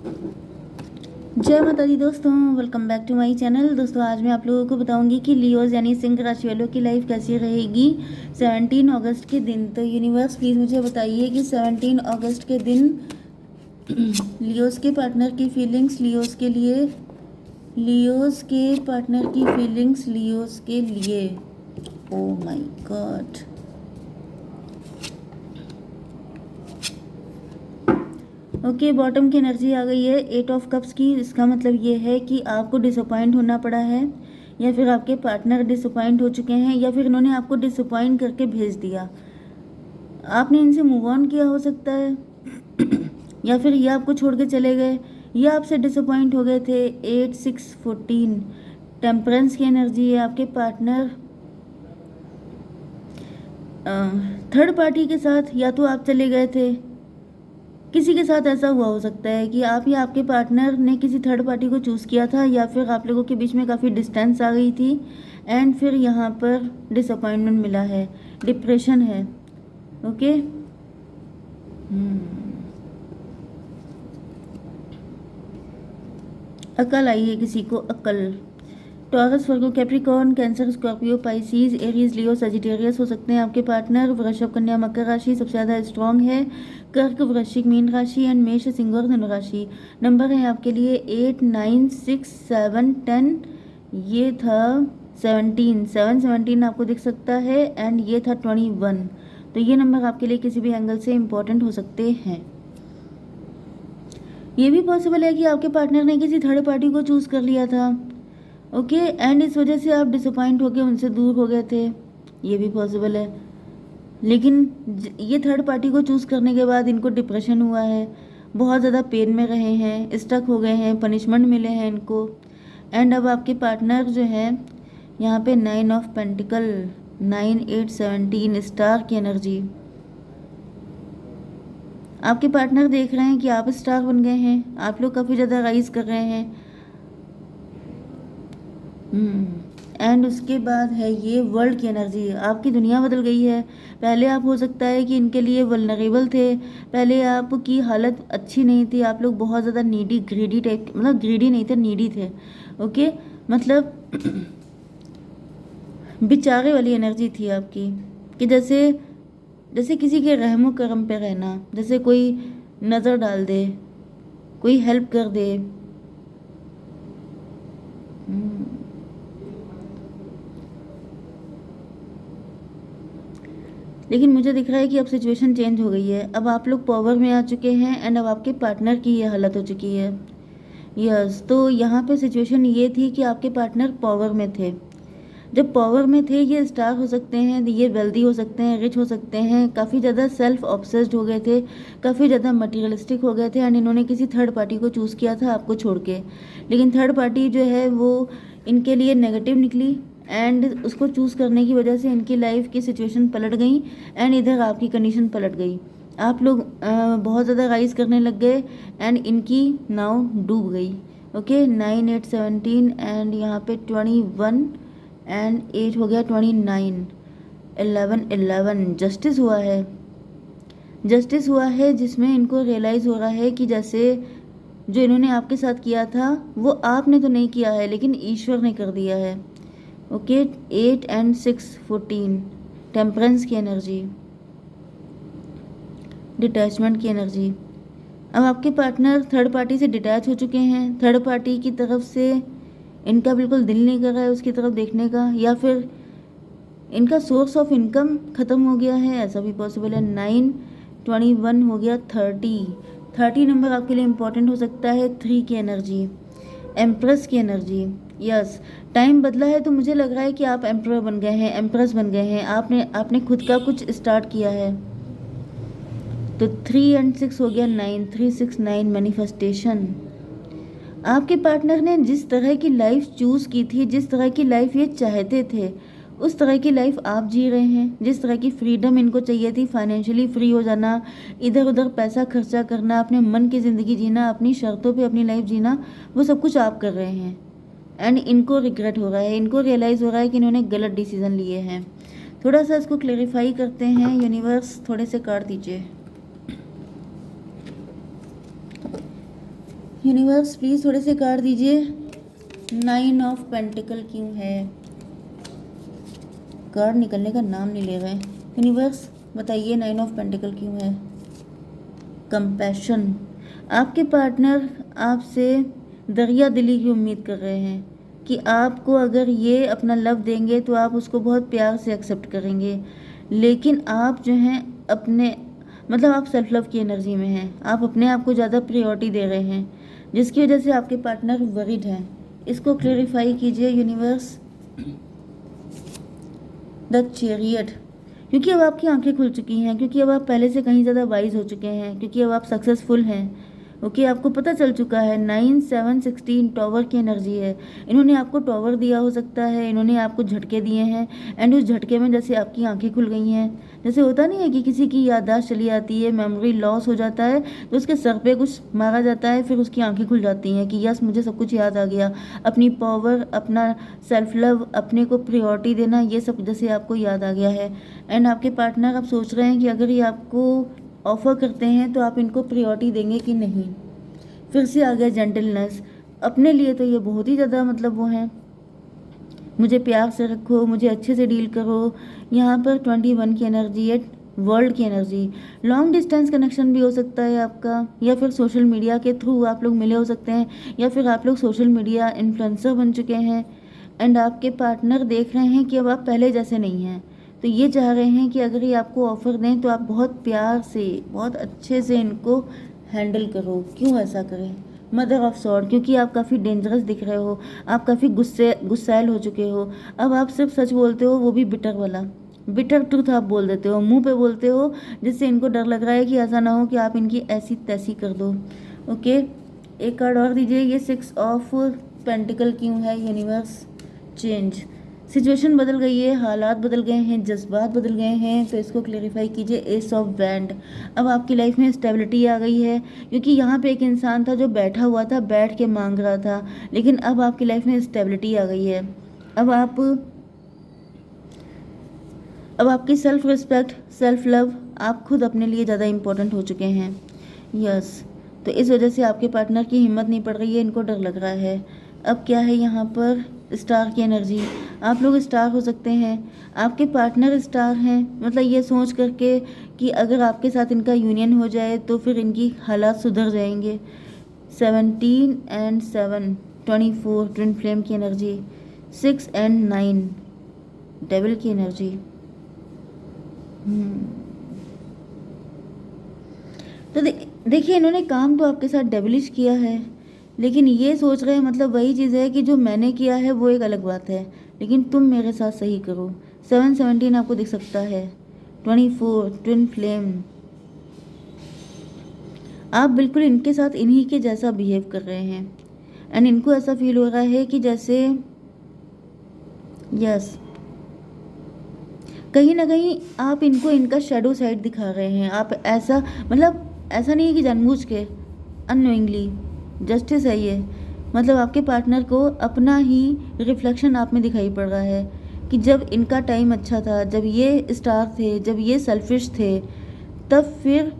जय माता दी दोस्तों, welcome back to my channel. दोस्तों आज मैं आप लोगों को बताऊंगी कि लियोज यानी सिंह राशि वालों की लाइफ कैसी रहेगी 17 अगस्त के दिन। तो यूनिवर्स प्लीज़ मुझे बताइए कि 17 अगस्त के दिन लियोज के पार्टनर की फीलिंग्स लियोज के लिए, लियोज के पार्टनर की फीलिंग्स लियोज के लिए। Oh my God, okay bottom की एनर्जी आ गई है 8 ऑफ कप्स की। इसका मतलब ये है कि आपको डिसअपॉइंट होना पड़ा है, या फिर आपके पार्टनर डिसअपॉइंट हो चुके हैं, या फिर इन्होंने आपको डिसअपॉइंट करके भेज दिया। आपने इनसे मूव ऑन किया हो सकता है या फिर ये आपको छोड़ के चले गए, ये आपसे डिसअपॉइंट हो गए थे। 8 6 14 टेम्परेंस की एनर्जी है। आपके पार्टनर थर्ड पार्टी के साथ, या तो आप चले गए थे, किसी के साथ ऐसा हुआ हो सकता है कि आप या आपके पार्टनर ने किसी थर्ड पार्टी को चूज़ किया था, या फिर आप लोगों के बीच में काफ़ी डिस्टेंस आ गई थी एंड फिर यहाँ पर डिसअपॉइंटमेंट मिला है, डिप्रेशन है। ओके अकल आई है किसी को, अकल। Taurus, Virgo, Capricorn, Cancer, Scorpio, Pisces, Aries, Leo, Sagittarius हो सकते हैं आपके पार्टनर। वृषभ, कन्या, मकर राशि सबसे ज़्यादा स्ट्रांग है। कर्क, वृश्चिक, मीन राशि एंड मेष, सिंह और धनु राशि। नंबर है आपके लिए 8 9 6 7 10। ये था 17 7 17 आपको दिख सकता है, एंड ये था 21। तो ये नंबर आपके लिए किसी भी एंगल से इम्पोर्टेंट हो सकते हैं। ये भी पॉसिबल है कि आपके पार्टनर ने किसी थर्ड पार्टी को चूज़ कर लिया था, ओके एंड इस वजह से आप डिसअपॉइंट होकर उनसे दूर हो गए थे। ये भी पॉसिबल है, लेकिन ये थर्ड पार्टी को चूज़ करने के बाद इनको डिप्रेशन हुआ है, बहुत ज़्यादा पेन में रहे हैं, स्टक हो गए हैं, पनिशमेंट मिले हैं इनको। एंड अब आपके पार्टनर जो है यहाँ पे 9 ऑफ पेंटिकल, 9 8 17 स्टार की एनर्जी। आपके पार्टनर देख रहे हैं कि आप स्टार बन गए हैं, आप लोग काफ़ी ज़्यादा राइज कर रहे हैं। एंड उसके बाद है ये वर्ल्ड की एनर्जी, आपकी दुनिया बदल गई है। पहले आप हो सकता है कि इनके लिए वल्नरेबल थे, पहले आपकी हालत अच्छी नहीं थी, आप लोग बहुत ज़्यादा नीडी ग्रीडी टाइप, मतलब ग्रीडी नहीं थे, नीडी थे। ओके मतलब बेचारे वाली एनर्जी थी आपकी, कि जैसे जैसे किसी के रहमो करम पे रहना, जैसे कोई नज़र डाल दे, कोई हेल्प कर दे। लेकिन मुझे दिख रहा है कि अब सिचुएशन चेंज हो गई है, अब आप लोग पावर में आ चुके हैं एंड अब आपके पार्टनर की ये हालत हो चुकी है। यस, तो यहाँ पे सिचुएशन ये थी कि आपके पार्टनर पावर में थे। जब पावर में थे ये स्टार हो सकते हैं, ये वेल्दी हो सकते हैं, रिच हो सकते हैं, काफ़ी ज़्यादा सेल्फ ऑब्सेस्ड हो गए थे, काफ़ी ज़्यादा मटीरियलिस्टिक हो गए थे एंड इन्होंने किसी थर्ड पार्टी को चूज़ किया था आपको छोड़ के। लेकिन थर्ड पार्टी जो है वो इनके लिए नेगेटिव निकली एंड उसको चूज़ करने की वजह से इनकी लाइफ की सिचुएशन पलट गई एंड इधर आपकी कंडीशन पलट गई। आप लोग बहुत ज़्यादा राइज करने लग गए एंड इनकी नाव डूब गई। ओके 9 8 17 एंड यहाँ पे 21 एंड 8 हो गया 29, 11 11 जस्टिस हुआ है। जस्टिस हुआ है जिसमें इनको रियलाइज़ हो रहा है कि जैसे जो इन्होंने आपके साथ किया था वो आपने तो नहीं किया है, लेकिन ईश्वर ने कर दिया है। ओके 8 एंड 6 14 टेम्परेंस की एनर्जी, डिटैचमेंट की एनर्जी। अब आपके पार्टनर थर्ड पार्टी से डिटैच हो चुके हैं, थर्ड पार्टी की तरफ से इनका बिल्कुल दिल नहीं कर रहा है उसकी तरफ देखने का, या फिर इनका सोर्स ऑफ इनकम ख़त्म हो गया है, ऐसा भी पॉसिबल है। 9 21 हो गया 30 नंबर आपके लिए इम्पोर्टेंट हो सकता है। 3 की एनर्जी, एम्प्रेस की एनर्जी। यस, टाइम बदला है तो मुझे लग रहा है कि आप एम्प्रेस बन गए हैं, एम्प्रेस बन गए हैं, आपने खुद का कुछ स्टार्ट किया है। तो 3 एंड 6 हो गया 9, 3 6 9 मैनिफेस्टेशन। आपके पार्टनर ने जिस तरह की लाइफ चूज़ की थी, जिस तरह की लाइफ ये चाहते थे, उस तरह की लाइफ आप जी रहे हैं। जिस तरह की फ्रीडम इनको चाहिए थी, फाइनेंशियली फ्री हो जाना, इधर उधर पैसा खर्चा करना, अपने मन की ज़िंदगी जीना, अपनी शर्तों पे अपनी लाइफ जीना, वो सब कुछ आप कर रहे हैं एंड इनको रिग्रेट हो रहा है, इनको रियलाइज़ हो रहा है कि इन्होंने गलत डिसीज़न लिए हैं। थोड़ा सा इसको क्लेरिफाई करते हैं, यूनिवर्स थोड़े से कार्ड दीजिए। यूनिवर्स प्लीज़ थोड़े से कार्ड दीजिए। 9 ऑफ पेंटिकल क्यों है? कार्ड निकलने का नाम नहीं ले रहे। यूनिवर्स बताइए 9 ऑफ पेंटिकल क्यों है? कंपैशन। आपके पार्टनर आपसे दरिया दिली की उम्मीद कर रहे हैं कि आपको अगर ये अपना लव देंगे तो आप उसको बहुत प्यार से एक्सेप्ट करेंगे, लेकिन आप जो हैं अपने मतलब आप सेल्फ लव की एनर्जी में हैं, आप अपने आप को ज़्यादा प्रायोरिटी दे रहे हैं, जिसकी वजह से आपके पार्टनर वरीड हैं। इसको क्लेरिफाई कीजिए यूनिवर्स। The chariot. क्योंकि अब आपकी आंखें खुल चुकी हैं, क्योंकि अब आप पहले से कहीं ज़्यादा वाइज हो चुके हैं, क्योंकि अब आप सक्सेसफुल हैं। ओके आपको पता चल चुका है 9 7 16 टॉवर की एनर्जी है। इन्होंने आपको टॉवर दिया हो सकता है, इन्होंने आपको झटके दिए हैं, एंड उस झटके में जैसे आपकी आंखें खुल गई हैं। जैसे होता नहीं है कि किसी की याददाश्त चली आती है, मेमोरी लॉस हो जाता है, तो उसके सर पे कुछ मारा जाता है, फिर उसकी आंखें खुल जाती हैं कि यस मुझे सब कुछ याद आ गया। अपनी पावर, अपना सेल्फ लव, अपने को प्रायोरिटी देना, ये सब जैसे आपको याद आ गया है। एंड आपके पार्टनर आप सोच रहे हैं कि अगर ये आपको ऑफ़र करते हैं तो आप इनको प्रायोरिटी देंगे कि नहीं। फिर से आ गया जेंटलनेस। अपने लिए तो ये बहुत ही ज़्यादा मतलब वो हैं, मुझे प्यार से रखो, मुझे अच्छे से डील करो। यहाँ पर 21 की एनर्जी है, वर्ल्ड की एनर्जी। लॉन्ग डिस्टेंस कनेक्शन भी हो सकता है आपका, या फिर सोशल मीडिया के थ्रू आप लोग मिले हो सकते हैं, या फिर आप लोग सोशल मीडिया इन्फ्लुएंसर बन चुके हैं। एंड आपके पार्टनर देख रहे हैं कि अब आप पहले जैसे नहीं हैं, तो ये चाह रहे हैं कि अगर ये आपको ऑफ़र दें तो आप बहुत प्यार से, बहुत अच्छे से इनको हैंडल करो। क्यों ऐसा करें? Mother of sword. क्योंकि आप काफ़ी डेंजरस दिख रहे हो, आप काफ़ी गुस्सैल हो चुके हो। अब आप सिर्फ सच बोलते हो, वो भी बिटर वाला, बिटर ट्रूथ आप बोल देते हो, मुंह पे बोलते हो, जिससे इनको डर लग रहा है कि ऐसा ना हो कि आप इनकी ऐसी तैसी कर दो। ओके एक कार्ड और दीजिए। ये 6 ऑफ पेंटिकल क्यों है? Universe change. सिचुएशन बदल गई है, हालात बदल गए हैं, जज्बात बदल गए हैं, तो इसको क्लेरिफाई कीजिए। S of band. अब आपकी लाइफ में स्टेबिलिटी आ गई है, क्योंकि यहाँ पे एक इंसान था जो बैठा हुआ था, बैठ के मांग रहा था, लेकिन अब आपकी लाइफ में स्टेबिलिटी आ गई है। अब आपकी सेल्फ रिस्पेक्ट, सेल्फ लव, आप खुद अपने लिए ज़्यादा इम्पोर्टेंट हो चुके हैं। यस तो इस वजह से आपके पार्टनर की हिम्मत नहीं पड़ रही है, इनको डर लग रहा है। अब क्या है यहाँ पर? स्टार की एनर्जी। आप लोग स्टार हो सकते हैं, आपके पार्टनर स्टार हैं, मतलब ये सोच करके कि अगर आपके साथ इनका यूनियन हो जाए तो फिर इनकी हालात सुधर जाएंगे। 17 एंड 7 24 ट्विन फ्लेम की एनर्जी। 6 एंड 9 डेविल की एनर्जी। तो देखिए इन्होंने काम तो आपके साथ डेविलिश किया है, लेकिन ये सोच रहे हैं, मतलब वही चीज़ है कि जो मैंने किया है वो एक अलग बात है, लेकिन तुम मेरे साथ सही करो। 7 17 आपको दिख सकता है। 24 ट्विन फ्लेम। आप बिल्कुल इनके साथ इन्हीं के जैसा बिहेव कर रहे हैं, एंड इनको ऐसा फील हो रहा है कि जैसे यस कहीं ना कहीं आप इनको इनका शेडो साइड दिखा रहे हैं। आप ऐसा मतलब ऐसा नहीं है कि जानबूझ के, अननोइंगली जस्टिस है ये। मतलब आपके पार्टनर को अपना ही रिफ्लेक्शन आप में दिखाई पड़ रहा है कि जब इनका टाइम अच्छा था, जब ये स्टार थे, जब ये सेल्फिश थे, तब फिर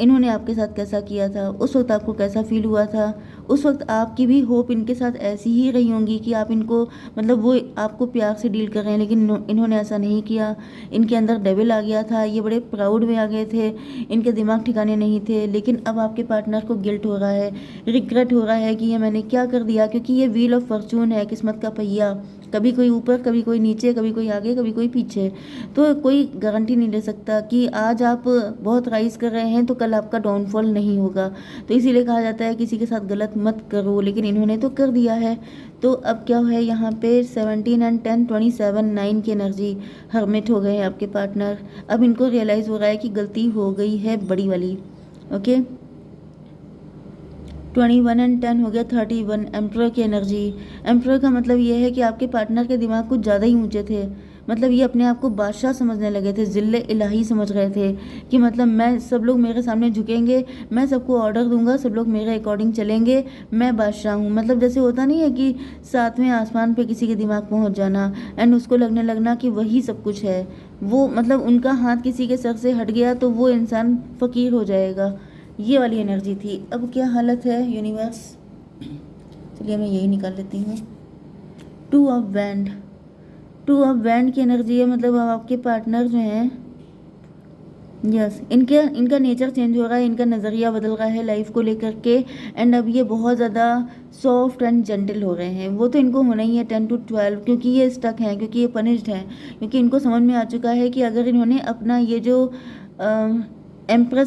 इन्होंने आपके साथ कैसा किया था, उस वक्त आपको कैसा फील हुआ था। उस वक्त आपकी भी होप इनके साथ ऐसी ही रही होंगी कि आप इनको मतलब वो आपको प्यार से डील कर रहे हैं, लेकिन इन्होंने ऐसा नहीं किया। इनके अंदर डेविल आ गया था, ये बड़े प्राउड में आ गए थे, इनके दिमाग ठिकाने नहीं थे। लेकिन अब आपके पार्टनर को गिल्ट हो रहा है, रिग्रेट हो रहा है कि ये मैंने क्या कर दिया, क्योंकि ये व्हील ऑफ फॉर्चून है, किस्मत का पहिया, कभी कोई ऊपर, कभी कोई नीचे, कभी कोई आगे, कभी कोई पीछे। तो कोई गारंटी नहीं ले सकता कि आज आप बहुत राइज कर रहे हैं तो कल आपका डाउनफॉल नहीं होगा। तो इसीलिए कहा जाता है किसी के साथ गलत मत करो, लेकिन इन्होंने तो कर दिया है। तो अब क्या है यहाँ पे? 17 एंड 10 27 9 की एनर्जी। हर्मिट हो गए हैं आपके पार्टनर। अब इनको रियलाइज़ हो रहा है कि गलती हो गई है बड़ी वाली। ओके 21 एंड 10 हो गया 31। एम्परर की एनर्जी। एम्परर का मतलब ये है कि आपके पार्टनर के दिमाग कुछ ज़्यादा ही ऊंचे थे, मतलब ये अपने आप को बादशाह समझने लगे थे, जिल्ले इलाही समझ रहे थे कि मतलब मैं, सब लोग मेरे सामने झुकेंगे, मैं सबको ऑर्डर दूंगा, सब लोग मेरे अकॉर्डिंग चलेंगे, मैं बादशाह हूँ। मतलब जैसे होता नहीं है कि 7वें आसमान पे किसी के दिमाग पहुँच जाना, एंड उसको लगने लगना कि वही सब कुछ है। वो मतलब उनका हाथ किसी के सर से हट गया तो वो इंसान फ़कीर हो जाएगा। ये वाली एनर्जी थी। अब क्या हालत है यूनिवर्स? चलिए मैं यही निकाल लेती हूँ। Two of band, two of band की एनर्जी है, मतलब अब आपके पार्टनर जो हैं, यस, इनका नेचर चेंज हो रहा है, इनका नज़रिया बदल रहा है लाइफ को लेकर के। एंड अब ये बहुत ज़्यादा सॉफ्ट एंड जेंटल हो रहे हैं। वो तो इनको होना ही है 10 to 12, क्योंकि ये स्टक हैं, क्योंकि ये पनिश्ड हैं, क्योंकि इनको समझ में आ चुका है कि अगर इन्होंने अपना ये जो एम्प्रर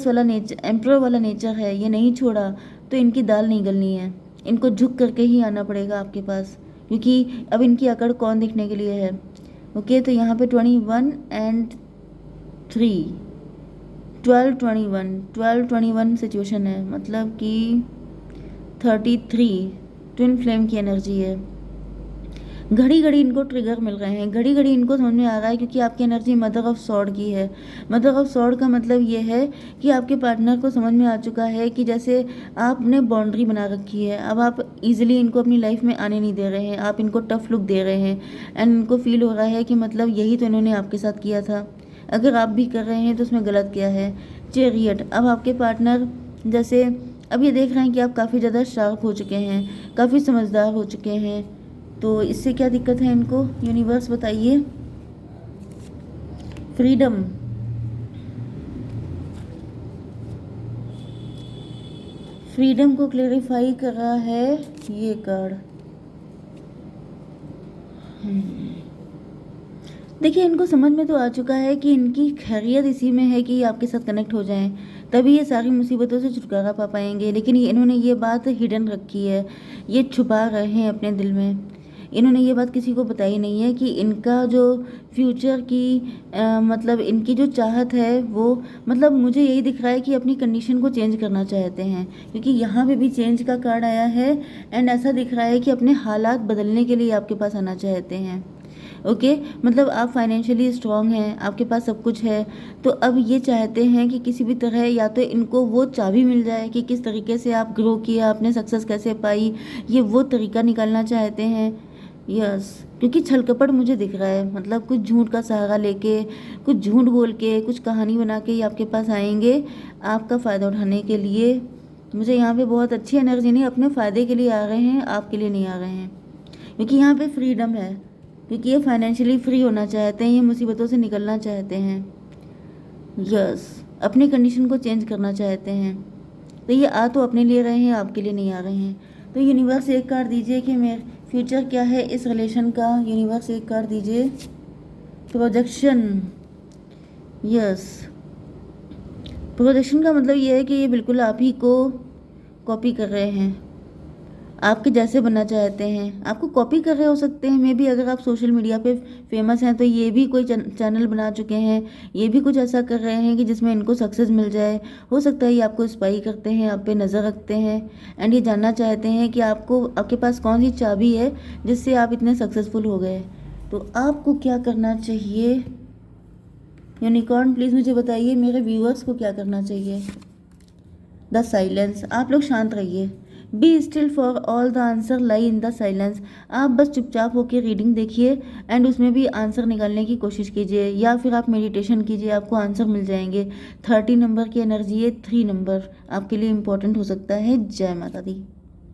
वाला नेचर है ये नहीं छोड़ा तो इनकी दाल नहीं गलनी है। इनको झुक करके ही आना पड़ेगा आपके पास, क्योंकि अब इनकी अकड़ कौन देखने के लिए है। ओके, तो यहाँ पे 21 एंड 3, 12-21 सिचुएशन है, मतलब कि 33 ट्विन फ्लेम की एनर्जी है। घड़ी घड़ी इनको ट्रिगर मिल रहे हैं, घड़ी घड़ी इनको समझ में आ रहा है, क्योंकि आपकी एनर्जी मदर ऑफ सॉर्ड की है। मदर ऑफ सॉर्ड का मतलब ये है कि आपके पार्टनर को समझ में आ चुका है कि जैसे आपने बाउंड्री बना रखी है, अब आप इजीली इनको अपनी लाइफ में आने नहीं दे रहे हैं, आप इनको टफ लुक दे रहे हैं। एंड इनको फील हो रहा है कि मतलब यही तो इन्होंने आपके साथ किया था, अगर आप भी कर रहे हैं तो उसमें गलत क्या है। चैरियट, अब आपके पार्टनर जैसे अब ये देख रहे हैं कि आप काफ़ी ज़्यादा शार्प हो चुके हैं, काफ़ी समझदार हो चुके हैं, तो इससे क्या दिक्कत है इनको, यूनिवर्स बताइए। फ्रीडम, फ्रीडम को क्लेरिफाई कर रहा है ये कार्ड। देखिए, इनको समझ में तो आ चुका है कि इनकी खैरियत इसी में है कि आपके साथ कनेक्ट हो जाएं, तभी ये सारी मुसीबतों से छुटकारा पा पाएंगे। लेकिन इन्होंने ये बात हिडन रखी है, ये छुपा रहे हैं अपने दिल में। इन्होंने ये बात किसी को बताई नहीं है कि इनका जो फ्यूचर की मतलब इनकी जो चाहत है वो, मतलब मुझे यही दिख रहा है कि अपनी कंडीशन को चेंज करना चाहते हैं, क्योंकि यहाँ पे भी चेंज का कार्ड आया है। एंड ऐसा दिख रहा है कि अपने हालात बदलने के लिए आपके पास आना चाहते हैं। ओके, मतलब आप फाइनेंशियली स्ट्रांग हैं, आपके पास सब कुछ है, तो अब ये चाहते हैं कि किसी भी तरह या तो इनको वो चाबी मिल जाए कि किस तरीके से आप ग्रो किया, आपने सक्सेस कैसे पाई, ये वो तरीका निकालना चाहते हैं। यस, क्योंकि छल कपट मुझे दिख रहा है, मतलब कुछ झूठ का सहारा लेके, कुछ झूठ बोल के, कुछ कहानी बना के ये आपके पास आएंगे आपका फ़ायदा उठाने के लिए। मुझे यहाँ पे बहुत अच्छी एनर्जी नहीं, अपने फ़ायदे के लिए आ रहे हैं, आपके लिए नहीं आ रहे हैं, क्योंकि यहाँ पे फ्रीडम है, क्योंकि ये फाइनेंशियली फ्री होना चाहते हैं, ये मुसीबतों से निकलना चाहते हैं। यस, अपनी कंडीशन को चेंज करना चाहते हैं, तो ये आ तो अपने लिए रहे हैं, आपके लिए नहीं आ रहे हैं। तो यूनिवर्स एक कार्ड दीजिए कि मेरे फ्यूचर क्या है इस रिलेशन का। यूनिवर्स एक कार्ड दीजिए। प्रोजेक्शन, यस, प्रोजेक्शन का मतलब ये है कि ये बिल्कुल आप ही को कॉपी कर रहे हैं, आपके जैसे बनना चाहते हैं, आपको कॉपी कर रहे हो सकते हैं। मे बी अगर आप सोशल मीडिया पे फेमस हैं तो ये भी कोई चैनल बना चुके हैं, ये भी कुछ ऐसा कर रहे हैं कि जिसमें इनको सक्सेस मिल जाए। हो सकता है ये आपको स्पाई करते हैं, आप पे नज़र रखते हैं, एंड ये जानना चाहते हैं कि आपके पास कौन सी चाबी है जिससे आप इतने सक्सेसफुल हो गए। तो आपको क्या करना चाहिए यूनिकॉर्न, प्लीज़ मुझे बताइए, मेरे व्यूअर्स को क्या करना चाहिए। द साइलेंस, आप लोग शांत रहिए। Be still for all the answer lie in the silence, आप बस चुपचाप होकर रीडिंग देखिए एंड उसमें भी आंसर निकालने की कोशिश कीजिए, या फिर आप मेडिटेशन कीजिए, आपको आंसर मिल जाएंगे। 30 नंबर की एनर्जी है, 3 नंबर आपके लिए इम्पोर्टेंट हो सकता है। जय माता दी।